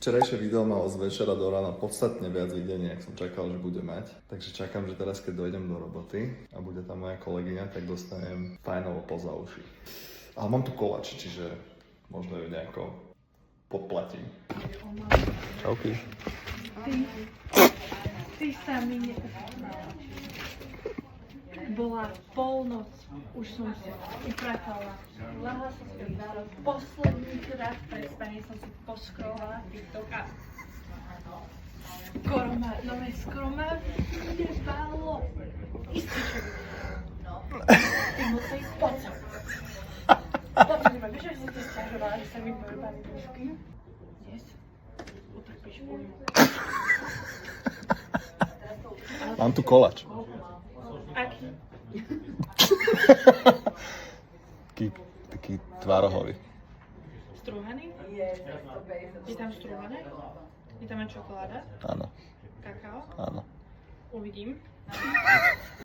Včerajšie video malo z večera do rána podstatne viac videní, ako som čakal, že bude mať. Takže čakám, že teraz, keď dojdem do roboty a bude tam moja kolegyňa, tak dostanem fajnovo poza uši. Ale mám tu koláč, čiže možno ju nejako podplatím. Čauky. Ty sa mi bola polnoc, už som si upratala. Lahla som si posledný krát pred spaním som si poskrovala TikTok a skoro ma nebalo. Ističek. Ty musí poď sa. Dobre, vieš, že som ti sťažovala, že sa mi pojebali dušky? Dnes utrpíš újmu. Mám tu koláč. Aký? Taký tvárohový. Strúhaný? Je tam strúhané? Je tam aj čokoláda? Áno. Kakao? Áno. Uvidím.